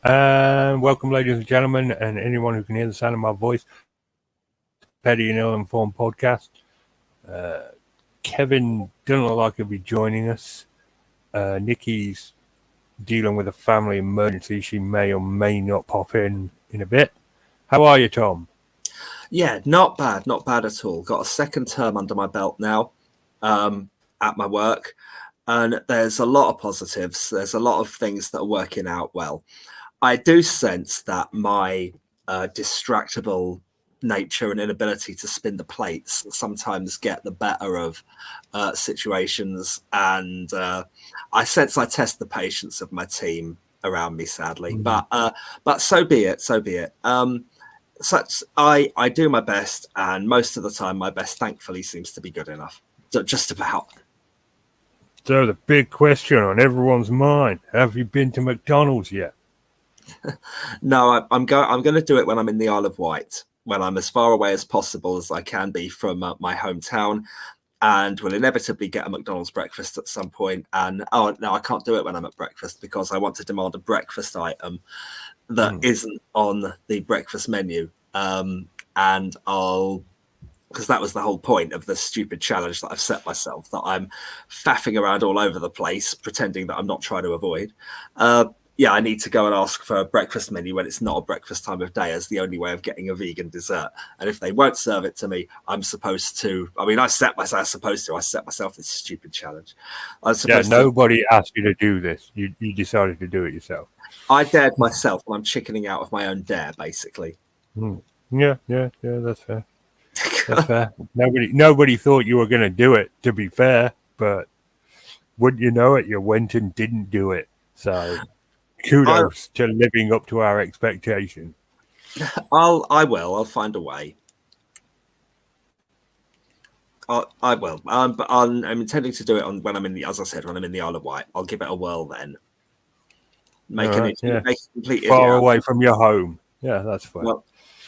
And welcome, ladies and gentlemen, and anyone who can hear the sound of my voice. Petty and Ill-Informed Podcast. Kevin doesn't look like he'll be joining us. Niki's dealing with a family emergency. She may or may not pop in a bit. How are you, Tom? Yeah, not bad at all. Got a second term under my belt now at my work, and there's a lot of positives. There's a lot of things that are working out well. I do sense that my distractible nature and inability to spin the plates sometimes get the better of situations, and I sense I test the patience of my team around me, sadly. But so be it. I do my best, and most of the time my best thankfully seems to be good enough. Just about. So the big question on everyone's mind, have you been to McDonald's yet? No, I'm going to do it when I'm in the Isle of Wight, when I'm as far away as possible as I can be from my hometown, and will inevitably get a McDonald's breakfast at some point. And oh no, I can't do it when I'm at breakfast because I want to demand a breakfast item that isn't on the breakfast menu. And because that was the whole point of the stupid challenge that I've set myself, that I'm faffing around all over the place, pretending that I'm not trying to avoid. I need to go and ask for a breakfast menu when it's not a breakfast time of day as the only way of getting a vegan dessert. And if they won't serve it to me, I'm supposed to. I mean, I set myself this stupid challenge. Nobody asked you to do this. You decided to do it yourself. I dared myself, and I'm chickening out of my own dare, basically. Yeah, that's fair. That's fair. Nobody thought you were going to do it, to be fair, but wouldn't you know it, you went and didn't do it. So kudos to living up to our expectation. I'll find a way. I will. But I'm intending to do it when I'm in the Isle of Wight. I'll give it a whirl then. Make a complete far away from your home. Yeah, that's fine. Well,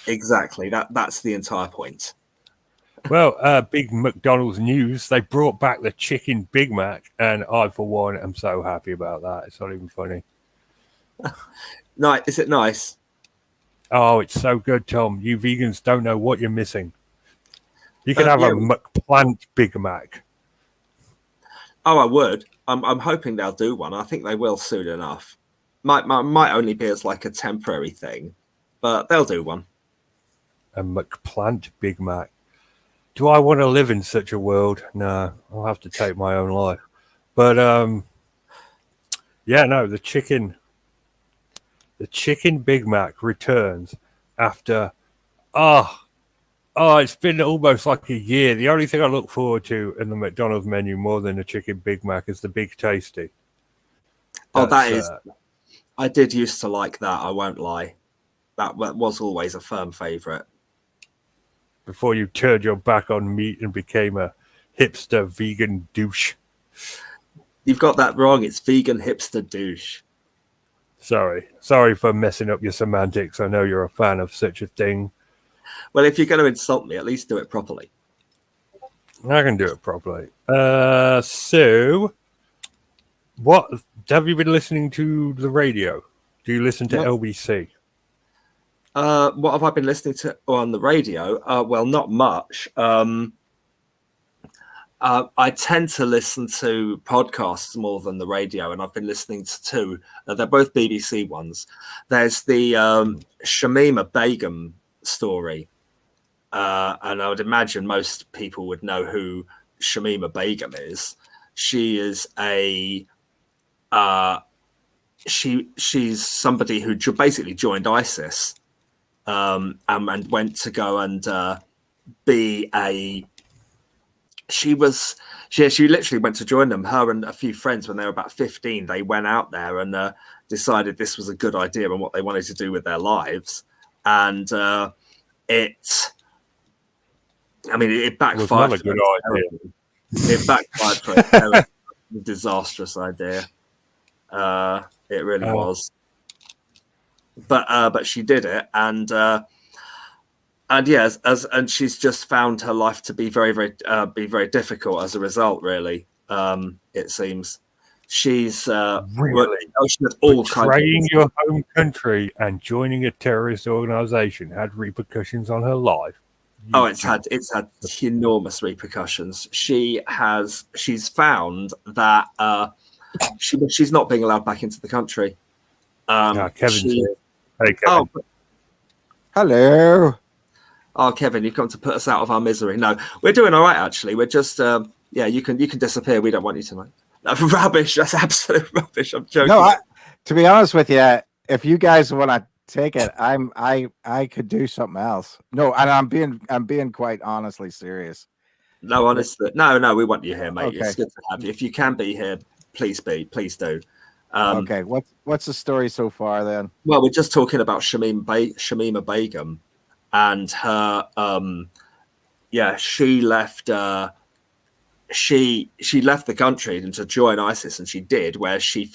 exactly. That's the entire point. Well, big McDonald's news. They brought back the chicken Big Mac, and I, for one, am so happy about that. It's not even funny. Is it nice? Oh, it's so good, Tom. You vegans don't know what you're missing. You can have a McPlant Big Mac. Oh, I would. I'm hoping they'll do one. I think they will soon enough. Might only be as like a temporary thing, but they'll do one. A McPlant Big Mac. Do I want to live in such a world? No, I'll have to take my own life. But the chicken Big Mac returns after it's been almost like a year. The only thing I look forward to in the McDonald's menu more than a chicken Big Mac is the Big Tasty. I did used to like that, I won't lie. That was always a firm favourite. Before you turned your back on meat and became a hipster vegan douche. You've got that wrong. It's vegan hipster douche. Sorry for messing up your semantics. I know you're a fan of such a thing. Well, if you're going to insult me, at least do it properly. I can do it properly. So, what have you been listening to the radio? Do you listen to LBC? What have I been listening to on the radio? Well, not much. I tend to listen to podcasts more than the radio, and I've been listening to two. They're both BBC ones. There's the Shamima Begum story, and I would imagine most people would know who Shamima Begum is. She is she's somebody who basically joined ISIS. And went to go and be a. She literally went to join them. Her and a few friends, when they were about 15, they went out there and decided this was a good idea and what they wanted to do with their lives. And it backfired. It was not a good idea. It backfired for a terrible, disastrous idea. It really was. But she did it, and she's just found her life to be very, very difficult as a result. Really, it seems. She's Really? she had all kinds of Betraying your home country and joining a terrorist organization had repercussions on her life. it's had enormous repercussions. She's found that she's not being allowed back into the country. Kevin's here. Hey, Kevin. Hello. Oh, Kevin, you've come to put us out of our misery. No, we're doing all right, actually. We're just, you can disappear. We don't want you to know. That's rubbish. That's absolute rubbish. I'm joking. No, to be honest with you, if you guys want to take it, I could do something else. No, and I'm being quite honestly serious. No, honestly, no, we want you here, mate. Okay. It's good to have you. If you can be here, please do. Okay, what's the story so far then? Well, we're just talking about Shamima Begum and her. She left. She left the country and to join ISIS, and she did. Where she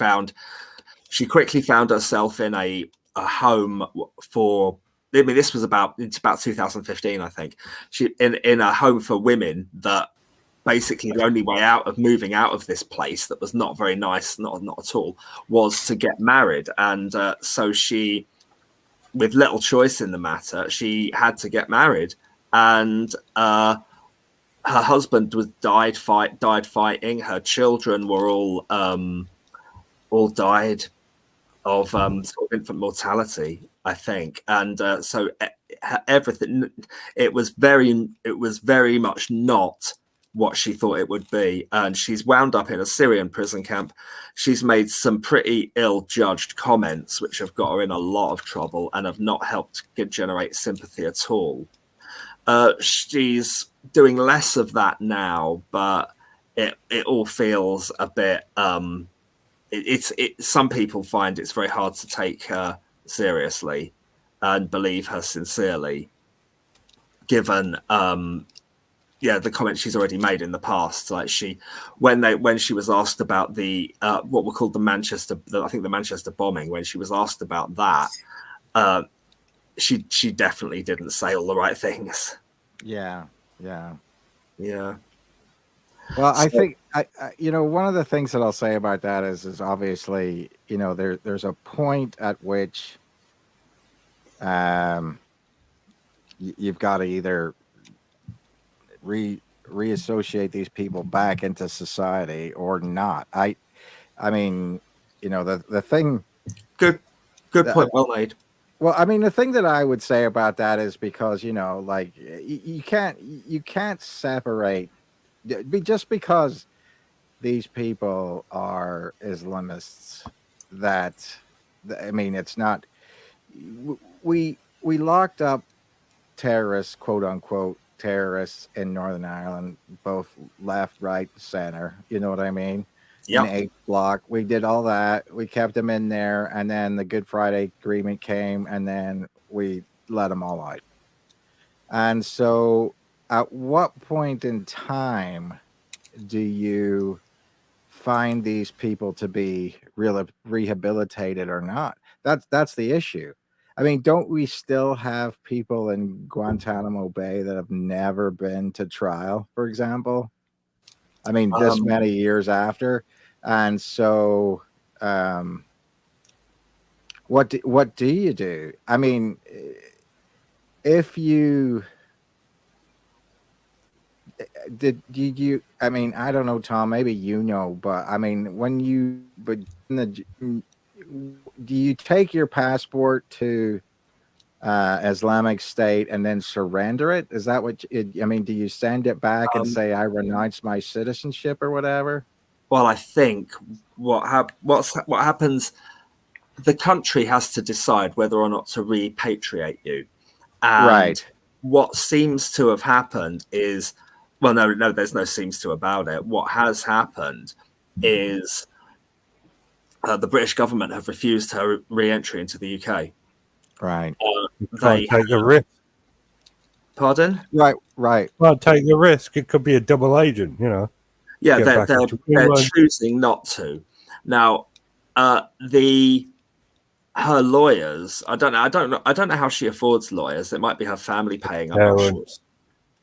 quickly found herself in a home for. I mean, it's about 2015, I think. She in a home for women that. Basically, the only way out of moving out of this place that was not very nice, not at all, was to get married. And so she, with little choice in the matter, she had to get married. And her husband died fighting. Her children were all died of sort of infant mortality, I think. And so everything, it was very much not what she thought it would be, and she's wound up in a Syrian prison camp. She's made some pretty ill-judged comments which have got her in a lot of trouble and have not helped generate sympathy at all. She's doing less of that now, but it all feels a bit some people find it's very hard to take her seriously and believe her sincerely, given the comments she's already made in the past. Like when she was asked about the what were called the Manchester bombing, when she was asked about that, she definitely didn't say all the right things. Yeah. Well, I think I one of the things that I'll say about that is obviously there's a point at which you've got to either reassociate these people back into society or not. I mean, the thing. Good point. Well made. Well, I mean, the thing that I would say about that is because like you can't separate just because these people are Islamists. That I mean, it's not. We locked up terrorists, quote unquote, terrorists in Northern Ireland, both left, right, center. You know what I mean? Yep. In 8 block. We did all that. We kept them in there, and then the Good Friday Agreement came, and then we let them all out. And so, at what point in time do you find these people to be really rehabilitated or not? That's the issue. I mean, don't we still have people in Guantanamo Bay that have never been to trial, for example? I mean, this many years after. And so what do you do? I mean, if you did you I mean, I don't know, Tom, maybe but I mean, do you take your passport to Islamic State and then surrender it? Is that what I mean, do you send it back and say I renounce my citizenship or whatever? Well, I think what happens, the country has to decide whether or not to repatriate you. And right. What seems to have happened is, well, no, there's no seems to about it. What has happened is the British government have refused her re-entry into the UK. Right. They take the risk. Pardon? Right. Well, take the risk. It could be a double agent, Yeah, they're choosing not to. Now, her lawyers. I don't know how she affords lawyers. It might be her family paying. I'm not sure.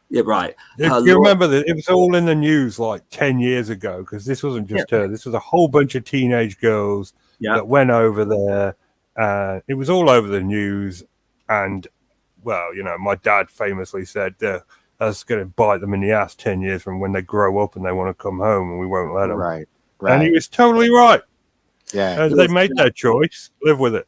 Yeah, right. Do you remember that it was all in the news like 10 years ago? Because this wasn't just her. This was a whole bunch of teenage girls that went over there. It was all over the news. And, well, you know, my dad famously said that's going to bite them in the ass 10 years from when they grow up and they want to come home and we won't let them. Right. And he was totally right. Yeah. They made their choice. Live with it.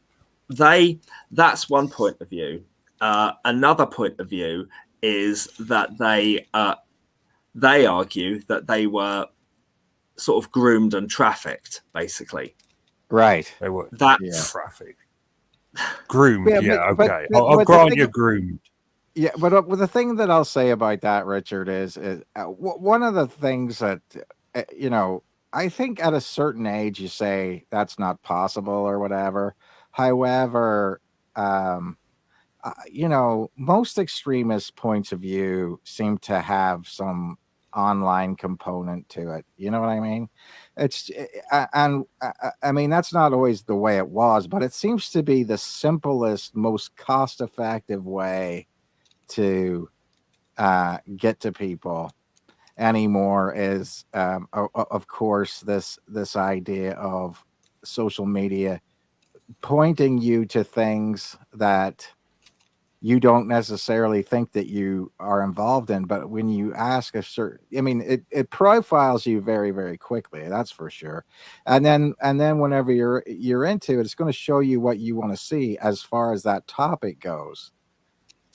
That's one point of view. Another point of view is that they argue that they were sort of groomed and trafficked, basically. Right. They were trafficked. Groomed, okay. I'll grant you groomed. Yeah, but the thing that I'll say about that, Richard, is one of the things that, you know, I think at a certain age you say that's not possible or whatever. However, you know, most extremist points of view seem to have some online component to it. You know what I mean? It's and I mean that's not always the way it was, but it seems to be the simplest, most cost-effective way to get to people anymore. Is of course this idea of social media pointing you to things that you don't necessarily think that you are involved in, but when you ask a certain, I mean, it profiles you very, very quickly. That's for sure. And then whenever you're into it, it's going to show you what you want to see as far as that topic goes.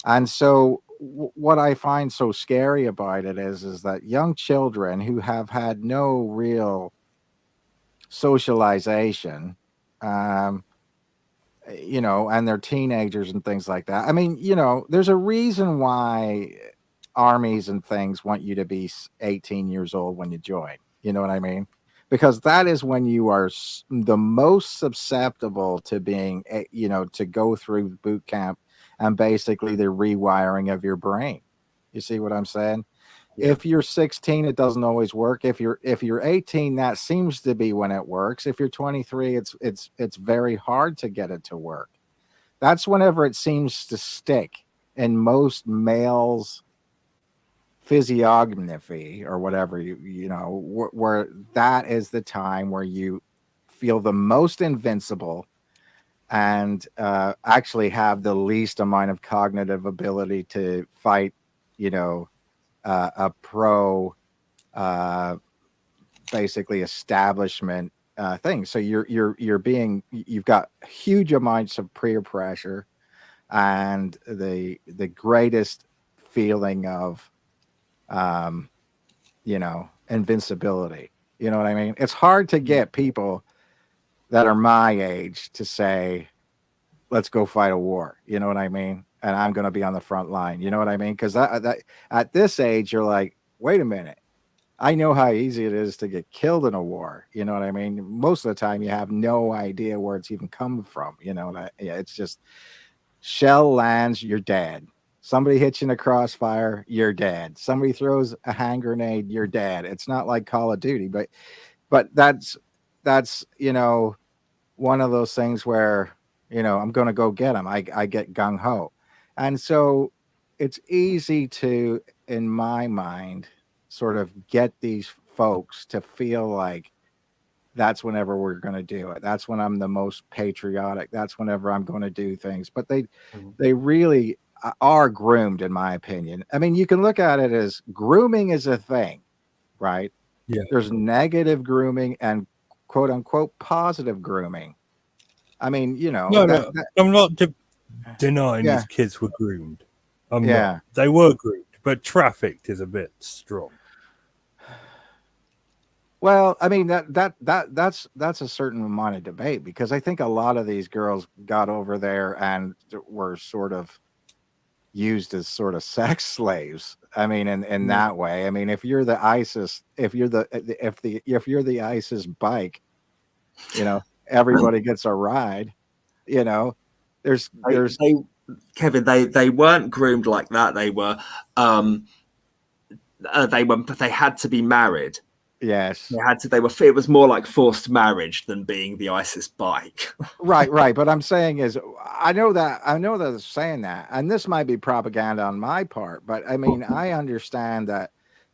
And so what I find so scary about it is that young children who have had no real socialization, you know, and they're teenagers and things like that. I mean, you know, there's a reason why armies and things want you to be 18 years old when you join. You know what I mean? Because that is when you are the most susceptible to being, you know, to go through boot camp and basically the rewiring of your brain. You see what I'm saying? Yeah. If you're 16, it doesn't always work. If you're 18, that seems to be when it works. If you're 23, it's very hard to get it to work. That's whenever it seems to stick in most males' physiognomy or whatever, you know, where that is the time where you feel the most invincible and actually have the least amount of cognitive ability to fight, you know, a pro basically establishment thing. So you've got huge amounts of peer pressure and the greatest feeling of you know, invincibility. You know what I mean? It's hard to get people that are my age to say, let's go fight a war. You know what I mean? And I'm going to be on the front line. You know what I mean? Because that at this age, you're like, wait a minute. I know how easy it is to get killed in a war. You know what I mean? Most of the time, you have no idea where it's even come from. You know, it's just shell lands, you're dead. Somebody hits you in a crossfire, you're dead. Somebody throws a hand grenade, you're dead. It's not like Call of Duty, but that's you know, one of those things where, you know, I'm going to go get them. I get gung ho. And so it's easy to, in my mind, sort of get these folks to feel like that's whenever we're going to do it. That's when I'm the most patriotic. That's whenever I'm going to do things. But they really are groomed, in my opinion. I mean, you can look at it as grooming is a thing, right? Yeah. There's negative grooming and quote unquote positive grooming. I mean, you know, I'm not denying these kids were groomed. I'm not. They were groomed, but trafficked is a bit strong. Well, I mean that's a certain amount of debate, because I think a lot of these girls got over there and were sort of used as sort of sex slaves. I mean, in that way. I mean, if you're the ISIS, if you're the ISIS bike, you know, everybody gets a ride. You know, there's Kevin, they weren't groomed like that. They had to be married. Yes. It was more like forced marriage than being the ISIS bike. Right. But I'm saying is, I know that they're saying that, and this might be propaganda on my part, but I mean, I understand that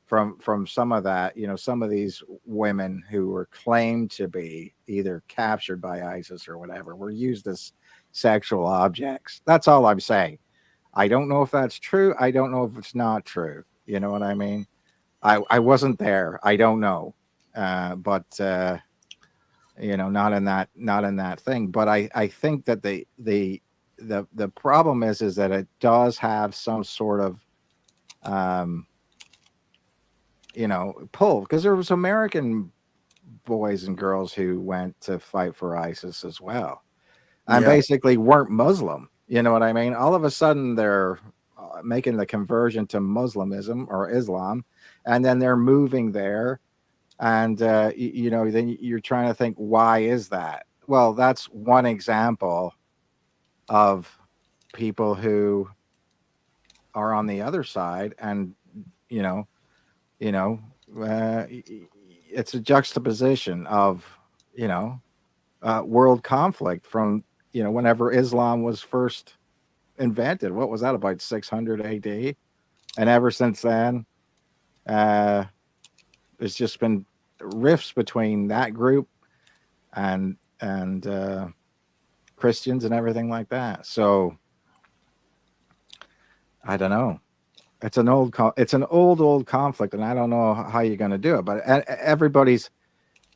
from some of that, some of these women who were claimed to be either captured by ISIS or whatever were used as sexual objects. That's all I'm saying. I don't know if that's true. I don't know if it's not true. You know what I mean? I wasn't there. I don't know. But not in that thing. But I think that the problem is that it does have some sort of pull, because there was American boys and girls who went to fight for ISIS as well, and basically weren't Muslim. You know what I mean? All of a sudden they're making the conversion to Muslimism or Islam, and then they're moving there. And, then you're trying to think, why is that? Well, that's one example of people who are on the other side. And, it's a juxtaposition of, world conflict from, whenever Islam was first invented. What was that, about 600 AD? And ever since then, it's just been rifts between that group and Christians and everything like that. So I don't know. It's an old conflict, and I don't know how you're going to do it. But everybody's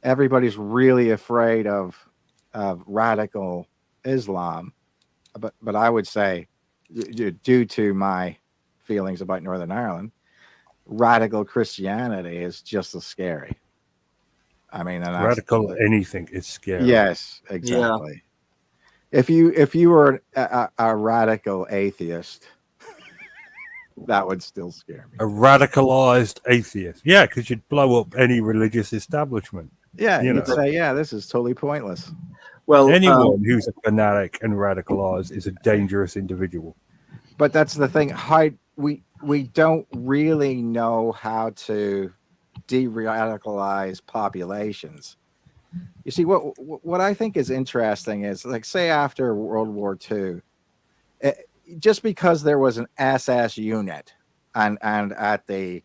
really afraid of radical Islam. But I would say, due to my feelings about Northern Ireland, radical Christianity is just as scary. I mean, radical anything is scary. Yes, exactly. Yeah. If you were a radical atheist, that would still scare me. A radicalized atheist, yeah, because you'd blow up any religious establishment. Yeah, you'd say, yeah, this is totally pointless. Well, anyone who's a fanatic and radicalized is a dangerous individual. But that's the thing. We don't really know how to de-radicalize populations. You see, what I think is interesting is, like, say after World War II, just because there was an SS unit, and at the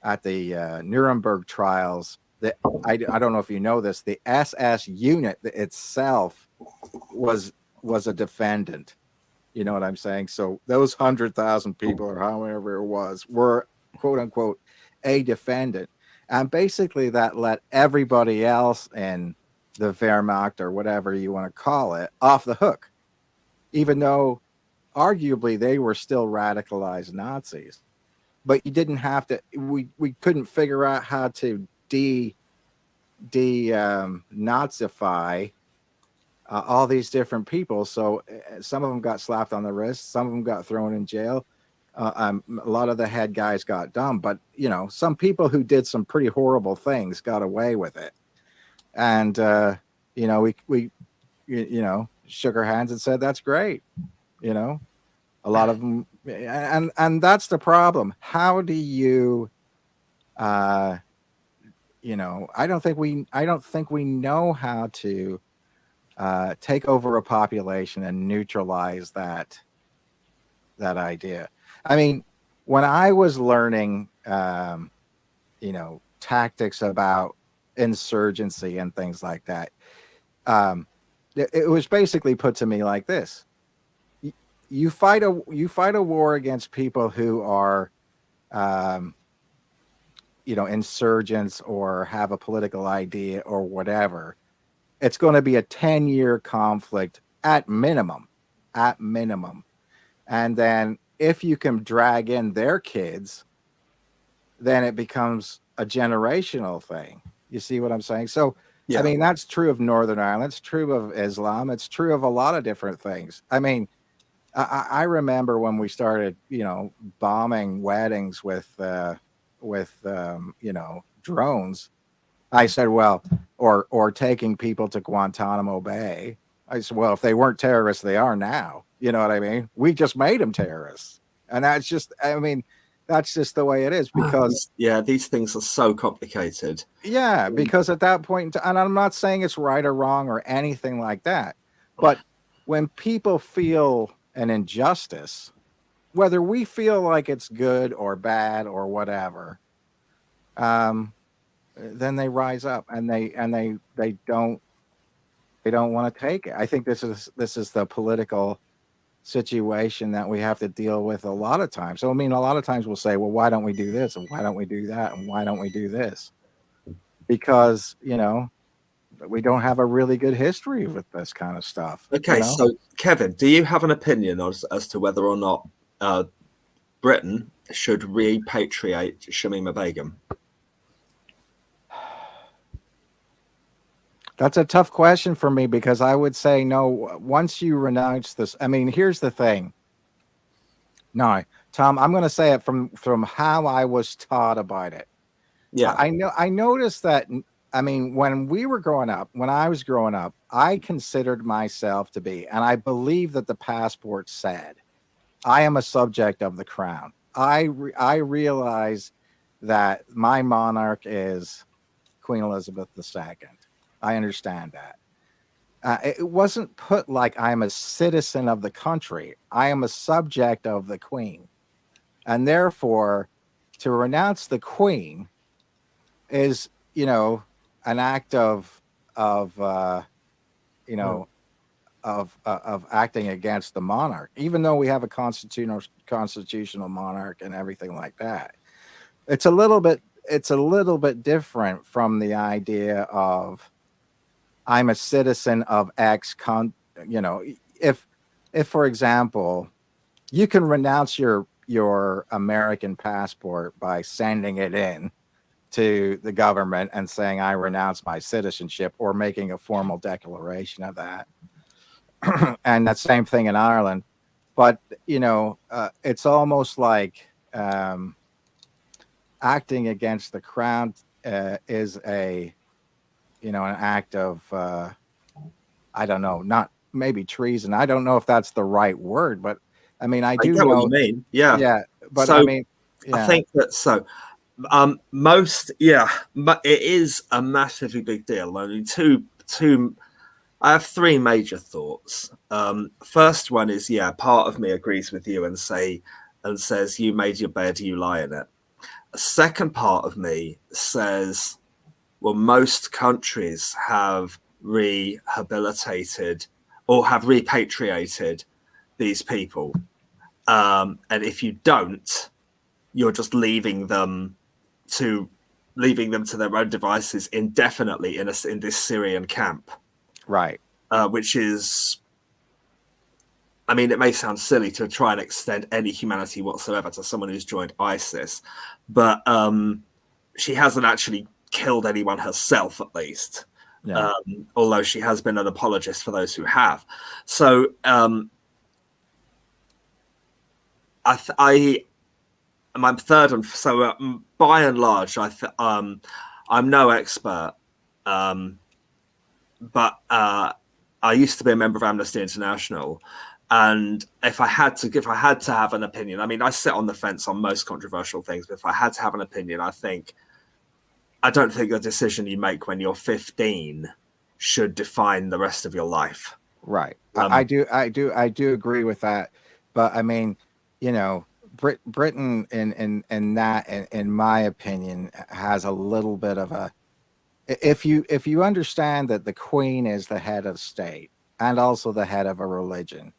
Nuremberg trials, that I don't know if you know this, the SS unit itself was a defendant. You know what I'm saying? So those 100,000 people, or however it was, were, quote unquote, a defendant. And basically that let everybody else in the Wehrmacht, or whatever you want to call it, off the hook, even though arguably they were still radicalized Nazis. But you didn't have to, we couldn't figure out how to Nazify all these different people. So some of them got slapped on the wrist, some of them got thrown in jail. A lot of the head guys got done, but some people who did some pretty horrible things got away with it. And we shook our hands and said, that's great. A lot of them, and that's the problem. How do you I don't think we know how to take over a population and neutralize that idea. I mean, when I was learning, tactics about insurgency and things like that, it was basically put to me like this: you fight a war against people who are, insurgents or have a political idea or whatever. It's going to be a 10-year conflict at minimum. And then if you can drag in their kids, then it becomes a generational thing. You see what I'm saying? So, yeah. I mean, that's true of Northern Ireland. It's true of Islam. It's true of a lot of different things. I mean, I remember when we started, bombing weddings with drones. I said, well, or taking people to Guantanamo Bay. I said, well, if they weren't terrorists, they are now. You know what I mean? We just made them terrorists. And that's just, I mean, that's just the way it is, because these things are so complicated. Because at that point, and I'm not saying it's right or wrong or anything like that, but when people feel an injustice, whether we feel like it's good or bad or whatever, then they rise up and they don't want to take it. I think this is the political situation that we have to deal with a lot of times. So I mean, a lot of times we'll say, well, why don't we do this, and why don't we do that, and why don't we do this? Because we don't have a really good history with this kind of stuff. Okay, so Kevin, do you have an opinion as to whether or not Britain should repatriate Shamima Begum? That's a tough question for me, because I would say no. Once you renounce this, I mean, here's the thing. No, Tom, I'm going to say it from how I was taught about it. Yeah, I noticed that. I mean, when I was growing up, I considered myself to be, and I believe that the passport said, I am a subject of the crown. I realize that my monarch is Queen Elizabeth II. I understand that. It wasn't put like I'm a citizen of the country. I am a subject of the Queen. And therefore, to renounce the Queen is, an act of acting against the monarch, even though we have a constitutional monarch and everything like that. It's a little bit different from the idea of I'm a citizen of X. If for example, you can renounce your American passport by sending it in to the government and saying I renounce my citizenship, or making a formal declaration of that. And that same thing in Ireland. But it's almost like acting against the crown is an act of I don't know, not maybe treason. I don't know if that's the right word, but I mean, I do get know what you mean. Yeah, but so, I mean, I think that it is a massively big deal. Only two. I have three major thoughts. First one is, part of me agrees with you and says you made your bed, you lie in it. A second part of me says, well, most countries have rehabilitated or have repatriated these people, and if you don't, you're just leaving them to their own devices indefinitely in this Syrian camp. Right. Which is, I mean, it may sound silly to try and extend any humanity whatsoever to someone who's joined ISIS, but she hasn't actually killed anyone herself, at least. Yeah. Although she has been an apologist for those who have. So my third, and so by and large, I'm no expert, but I used to be a member of Amnesty International, and if I had to have an opinion, I mean, I sit on the fence on most controversial things, but if I had to have an opinion, I don't think the decision you make when you're 15 should define the rest of your life. Right. I do agree with that, but I mean, Britain in my opinion has a little bit of a, if you understand that the Queen is the head of state and also the head of a religion,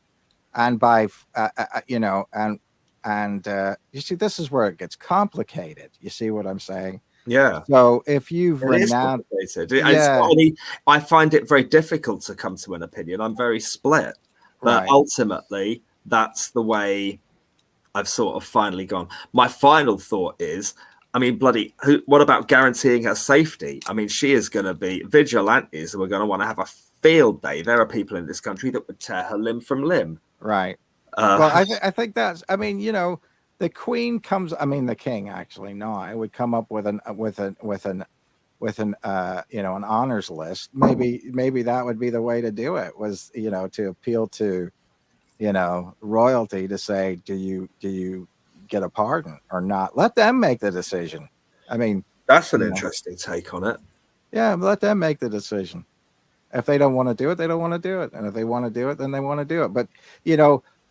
and by you see, this is where it gets complicated. You see what I'm saying? Yeah. So if you've renounced, I find it very difficult to come to an opinion. I'm very split, but ultimately that's the way I've sort of finally gone. My final thought is, I mean, what about guaranteeing her safety? I mean, she is going to be vigilantes, and we're going to want to have a field day. There are people in this country that would tear her limb from limb. Right. Well, I think that's, I mean, the Queen comes, I mean, the King actually, no, I would come up with an an honors list. Maybe that would be the way to do it, was, to appeal to, royalty, to say, do you get a pardon or not. Let them make the decision. I mean, that's an interesting take on it. Yeah, let them make the decision. If they don't want to do it, they don't want to do it, and if they want to do it, then they want to do it. But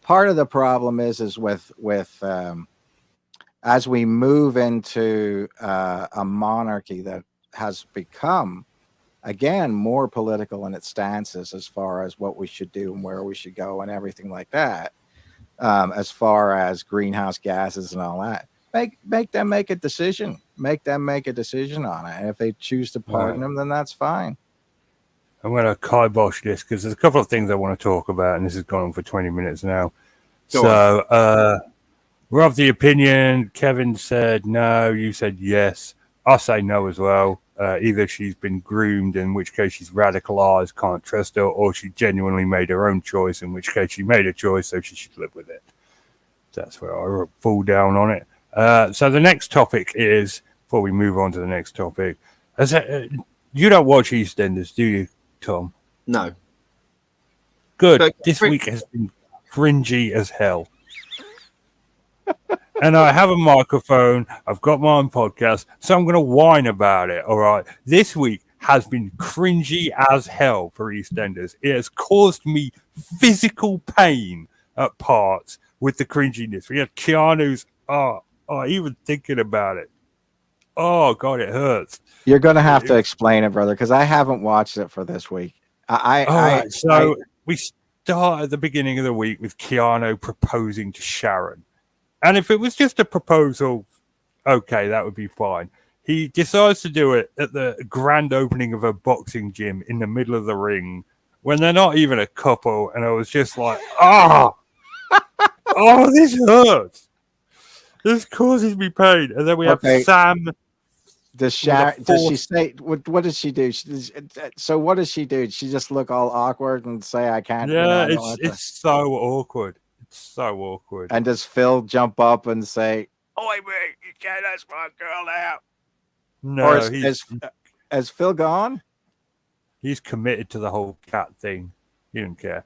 part of the problem is with as we move into a monarchy that has become, again, more political in its stances as far as what we should do and where we should go and everything like that, as far as greenhouse gases and all that. Make them make a decision. Make them make a decision on it. And if they choose to pardon them, then that's fine. I'm going to kibosh this because there's a couple of things I want to talk about, and this has gone on for 20 minutes now. We're of the opinion, Kevin said no, you said yes. I say no as well. Either she's been groomed, in which case she's radicalized, can't trust her, or she genuinely made her own choice, in which case she made a choice, so she should live with it. That's where I fall down on it. So the next topic is, before we move on to the next topic, you don't watch EastEnders, do you, Tom? No. Good. This week has been cringy as hell. And I have a microphone. I've got my own podcast, so I'm going to whine about it. All right. This week has been cringy as hell for EastEnders. It has caused me physical pain at parts with the cringiness. We had Keanu's. Even thinking about it. Oh God, it hurts. You're going to have to explain it, brother, because I haven't watched it for this week. We start at the beginning of the week with Keanu proposing to Sharon. And if it was just a proposal, okay, that would be fine. He decides to do it at the grand opening of a boxing gym in the middle of the ring when they're not even a couple. And I was just like, this hurts. This causes me pain. And then we have Sam. Does she say, what does she do? So what does she do? She just look all awkward and say, I can't. Yeah, it's so awkward. So awkward. And does Phil jump up and say, "Oh, mate, you can't ask my girl out"? No, or has Phil gone? He's committed to the whole cat thing. He don't care.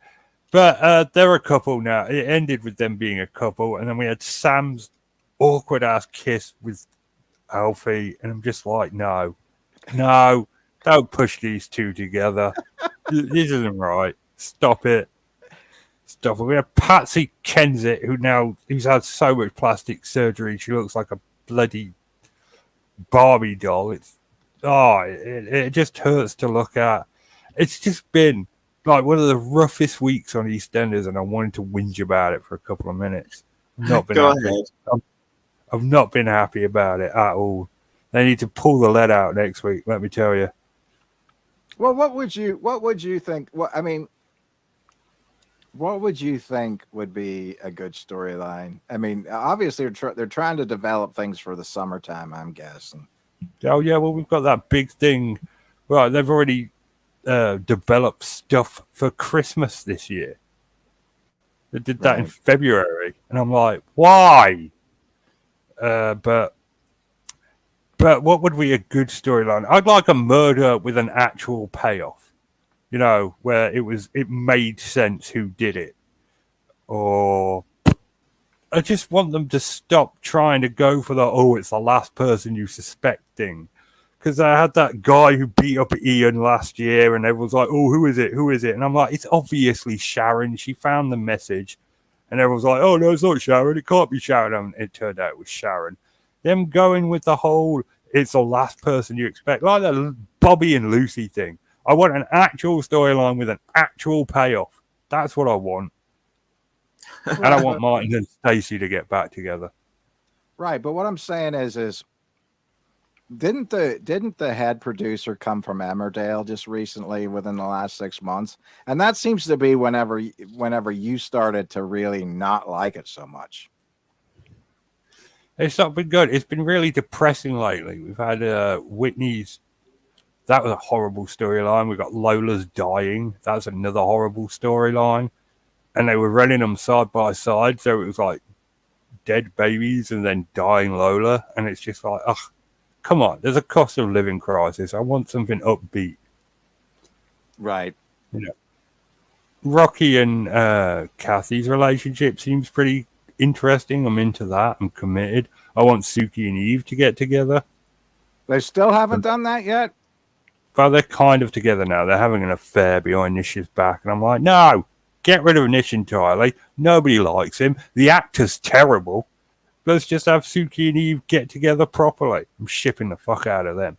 But they're a couple now. It ended with them being a couple, and then we had Sam's awkward ass kiss with Alfie, and I'm just like, no, don't push these two together. This isn't right. Stop it. We have Patsy Kensit, who's had so much plastic surgery, she looks like a bloody Barbie doll. It just hurts to look at. It's just been like one of the roughest weeks on EastEnders, and I wanted to whinge about it for a couple of minutes. I've not been happy. I've not been happy about it at all. They need to pull the lead out next week, let me tell you. Well, what would you think? What would you think would be a good storyline? I mean, obviously they're trying to develop things for the summertime, I'm guessing. Oh yeah, well we've got that big thing. Right, they've already developed stuff for Christmas this year. They did that in February, and I'm like, why? But what would be a good storyline? I'd like a murder with an actual payoff. Where it made sense who did it. Or I just want them to stop trying to go for it's the last person you suspect thing. Because I had that guy who beat up Ian last year, and everyone's like, oh, who is it? Who is it? And I'm like, it's obviously Sharon. She found the message. And everyone's like, oh, no, it's not Sharon. It can't be Sharon. And it turned out it was Sharon. Them going with the whole, it's the last person you expect. Like that Bobby and Lucy thing. I want an actual storyline with an actual payoff. That's what I want. And I want Martin and Stacey to get back together. Right, but what I'm saying is didn't the head producer come from Emmerdale just recently within the last 6 months? And that seems to be whenever you started to really not like it so much. It's not been good. It's been really depressing lately. We've had Whitney's. That was a horrible storyline. We got Lola's dying. That's another horrible storyline. And they were running them side by side. So it was like dead babies and then dying Lola. And it's just like, come on. There's a cost of living crisis. I want something upbeat. Right. Rocky and Kathy's relationship seems pretty interesting. I'm into that. I'm committed. I want Suki and Eve to get together. They still haven't done that yet. But they're kind of together now. They're having an affair behind Nish's back, and I'm like, no, get rid of Nish entirely. Nobody likes him. The actor's terrible. Let's just have Suki and Eve get together properly. I'm shipping the fuck out of them.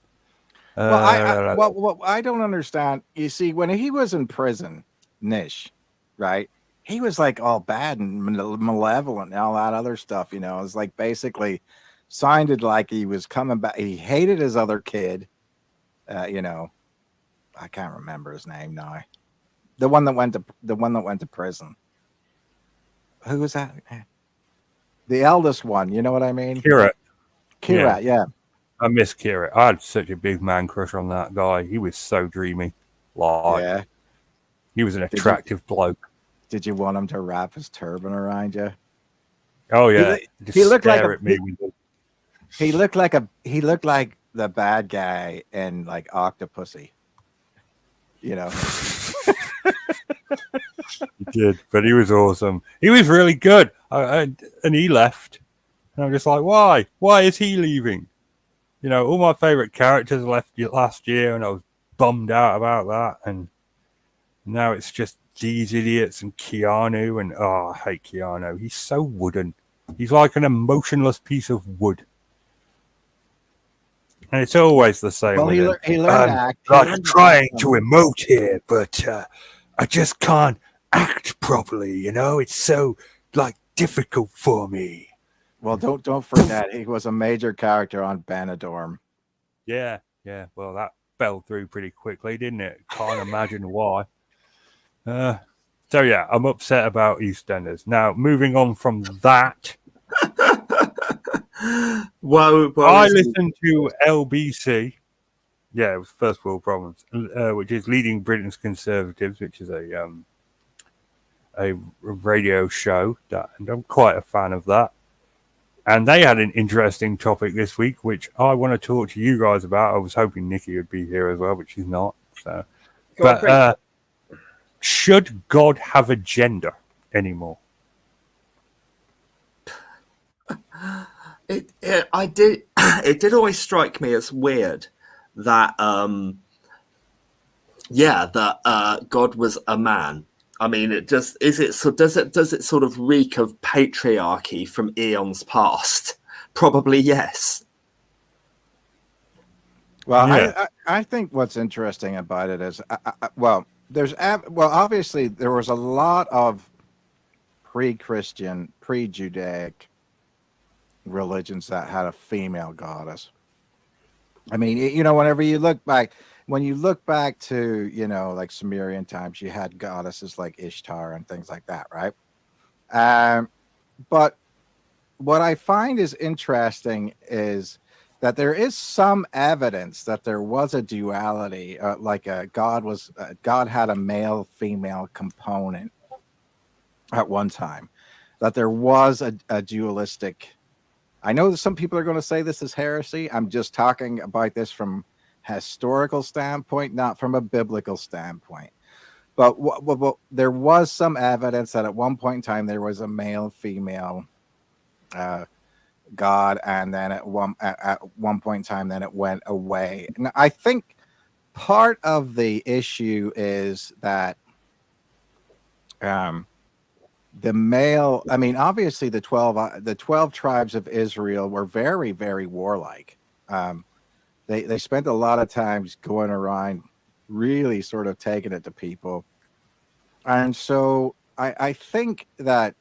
Well, I don't understand. You see, when he was in prison, Nish, right? He was like all bad and malevolent and all that other stuff. You know, it's like basically sounded like he was coming back. He hated his other kid. You know, I can't remember his name now. The one that went to prison. Who was that? The eldest one. You know what I mean? Kira, yeah. I miss Kira. I had such a big man crush on that guy. He was so dreamy. Yeah. He was an attractive bloke. Did you want him to wrap his turban around you? Oh yeah. He looked like he looked like the bad guy in like Octopussy. You know. He did, but he was awesome. He was really good. And he left. And I'm just like, why? Why is he leaving? You know, all my favorite characters left last year, and I was bummed out about that. And now it's just these idiots and Keanu, and I hate Keanu. He's so wooden. He's like an emotionless piece of wood. And it's always the same. Well, he learned to act. I'm trying to emote here, but I just can't act properly. You know, it's so like difficult for me. Well, don't forget, he was a major character on Benidorm. Yeah. Well, that fell through pretty quickly, didn't it? Can't imagine why. So yeah, I'm upset about EastEnders. Now, moving on from that. Well, I listened to LBC. Yeah, it was First World Problems, which is Leading Britain's Conservatives, which is a radio show, and I'm quite a fan of that. And they had an interesting topic this week, which I want to talk to you guys about. I was hoping Niki would be here as well, but she's not. So, should God have a gender anymore? It did always strike me as weird that God was a man. I mean, does it sort of reek of patriarchy from eons past? Probably yes. Well, yeah. I think what's interesting about it is, obviously there was a lot of pre-Christian, pre-Judaic religions that had a female goddess. I mean, you know, whenever you look back. When you look back to, you know, like Sumerian times, you had goddesses like Ishtar and things like that, right? But what I find is interesting is that there is some evidence that there was a duality, God had a male-female component at one time, that there was a dualistic. I know that some people are going to say this is heresy. I'm just talking about this from historical standpoint, not from a biblical standpoint. But there was some evidence that at one point in time there was a male-female God, and then at one point in time, then it went away. And I think part of the issue is that the male. I mean, obviously the 12 tribes of Israel were very, very warlike. They spent a lot of times going around really sort of taking it to people. And so I think that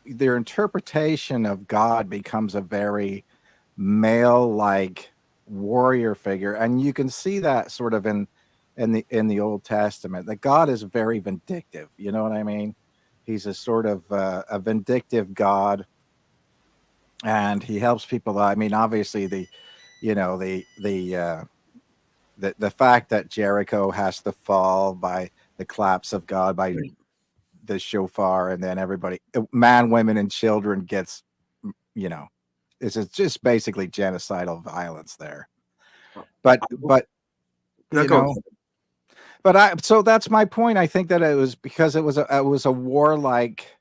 their interpretation of God becomes a very male-like warrior figure. And you can see that sort of in the Old Testament, that God is very vindictive. You know what I mean? He's a sort of a vindictive God, and he helps people. I mean, obviously the fact that Jericho has to fall by the claps of God, by the shofar, and then everybody, man, women, and children gets, you know, it's just basically genocidal violence there. But so that's my point. I think that it was because it was a warlike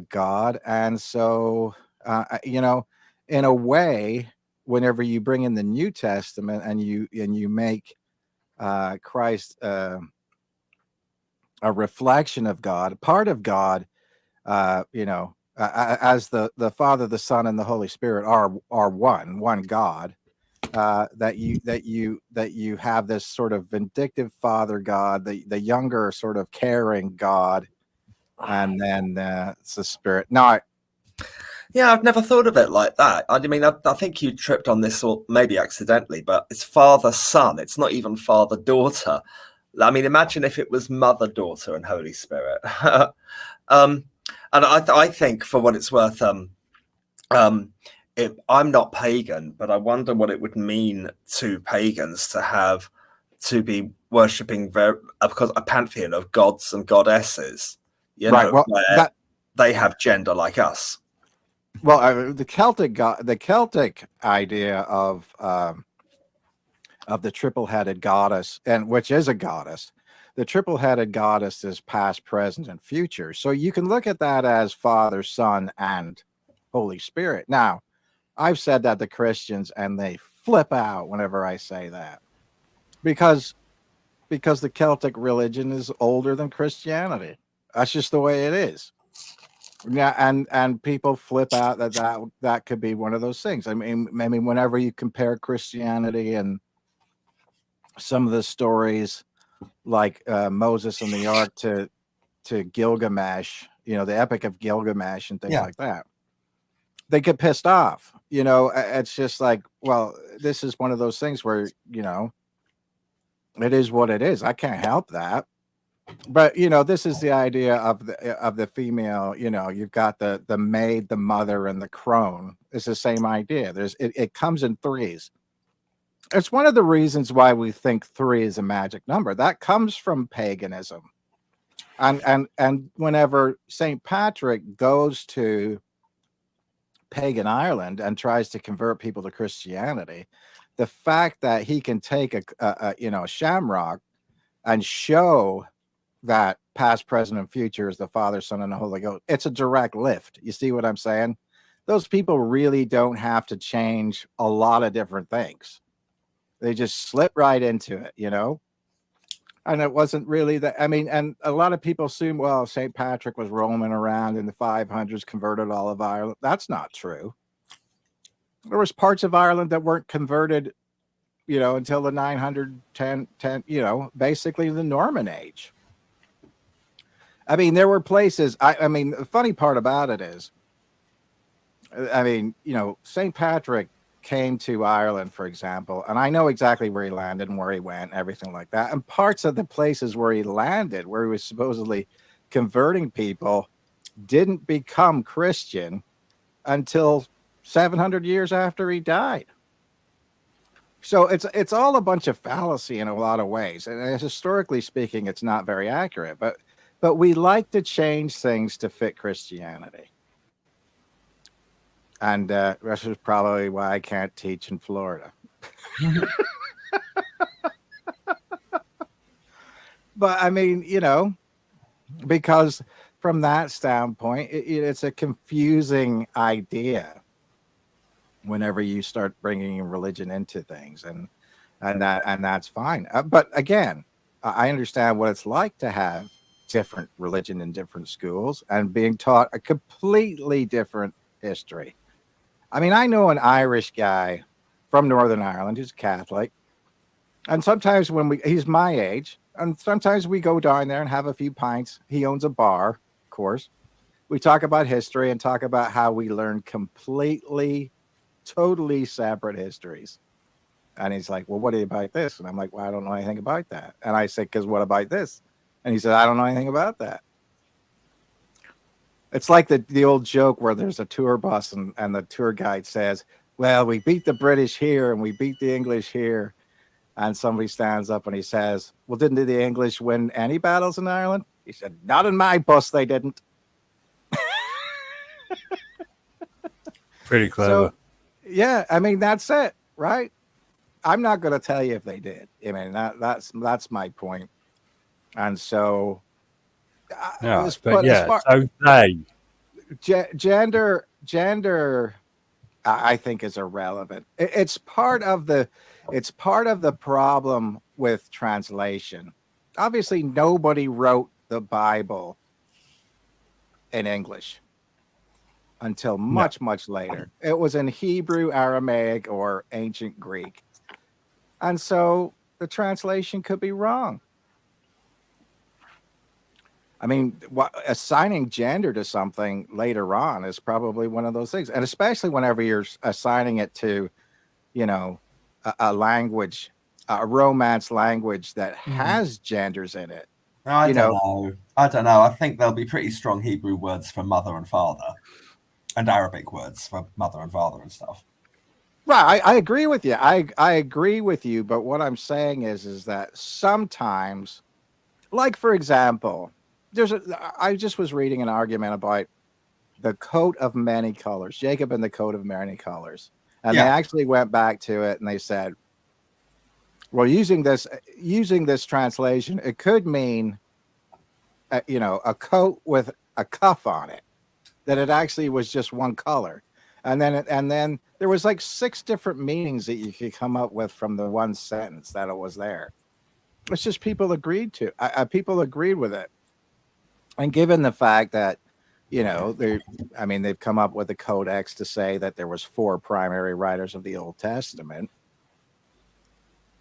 God. And so, in a way, whenever you bring in the New Testament and you make Christ a reflection of God, a part of God, as the Father, the Son, and the Holy Spirit are one God. That you have this sort of vindictive Father God, the younger sort of caring God, and then it's the Spirit. Now, Yeah, I've never thought of it like that. I mean, I think you tripped on this, or maybe accidentally, but it's father son. It's not even father daughter. I mean, imagine if it was mother daughter and Holy Spirit. And I think, for what it's worth, I'm not pagan, but I wonder what it would mean to pagans to be worshipping because a pantheon of gods and goddesses. right. Well, where they have gender like us. Well, the Celtic idea of the triple-headed goddess, and which is a goddess, the triple-headed goddess is past, present, and future. So you can look at that as Father, Son, and Holy Spirit. Now, I've said that to Christians, and they flip out whenever I say that, because the Celtic religion is older than Christianity. That's just the way it is. Yeah, and people flip out that could be one of those things. I mean, whenever you compare Christianity and some of the stories like Moses and the Ark to Gilgamesh, the Epic of Gilgamesh and things like that, they get pissed off. It's just like, well, this is one of those things where it is what it is. I can't help that. But this is the idea of the female. You've got the maid, the mother, and the crone. It's the same idea. It comes in threes. It's one of the reasons why we think 3 is a magic number. That comes from paganism. And whenever St. Patrick goes to pagan Ireland and tries to convert people to Christianity, the fact that he can take a shamrock and show that past, present, and future is the Father, Son, and the Holy Ghost, it's a direct lift. You see what I'm saying? Those people really don't have to change a lot of different things. They just slip right into it, And it wasn't really that. I mean, and a lot of people assume, well, St. Patrick was roaming around in the 500s, converted all of Ireland. That's not true. There was parts of Ireland that weren't converted, until the 910, basically the Norman age. I mean, there were places. I mean, the funny part about it is, St. Patrick came to Ireland, for example, and I know exactly where he landed and where he went, and everything like that. And parts of the places where he landed, where he was supposedly converting people, didn't become Christian until 700 years after he died. So it's all a bunch of fallacy in a lot of ways, and historically speaking, it's not very accurate. But we like to change things to fit Christianity. And this is probably why I can't teach in Florida. But I mean, because from that standpoint, it's a confusing idea whenever you start bringing religion into things, and that's fine. But again, I understand what it's like to have different religion in different schools and being taught a completely different history. I mean, I know an Irish guy from Northern Ireland who's Catholic, and sometimes he's my age, and sometimes we go down there and have a few pints. He owns a bar, of course. We talk about history and talk about how we learn completely, totally separate histories. And he's like, well, what do you about this? And I'm like, well, I don't know anything about that. And I said, because what about this? And he said, I don't know anything about that. It's like the old joke where there's a tour bus and the tour guide says, well, we beat the British here and we beat the English here. And somebody stands up and he says, well, didn't the English win any battles in Ireland? He said, not in my bus, they didn't. Pretty clever. So, yeah, I mean, that's it, right? I'm not going to tell you if they did. I mean, that's my point. And so, so they. Gender, I think is irrelevant. It's part of the problem with translation. Obviously, nobody wrote the Bible in English until much later. It was in Hebrew, Aramaic, or ancient Greek, and so the translation could be wrong. I mean, assigning gender to something later on is probably one of those things, and especially whenever you're assigning it to, a language, a Romance language that has genders in it. I don't know. I think there'll be pretty strong Hebrew words for mother and father, and Arabic words for mother and father and stuff. Right, I agree with you. I agree with you, but what I'm saying is that sometimes, like for example, I just was reading an argument about the coat of many colors, Jacob and the coat of many colors, and they actually went back to it and they said, well, using this translation, it could mean, a coat with a cuff on it, that it actually was just one color, and then there was like 6 different meanings that you could come up with from the one sentence that it was there. It's just people agreed with it. And given the fact that, they've come up with a codex to say that there was 4 primary writers of the Old Testament.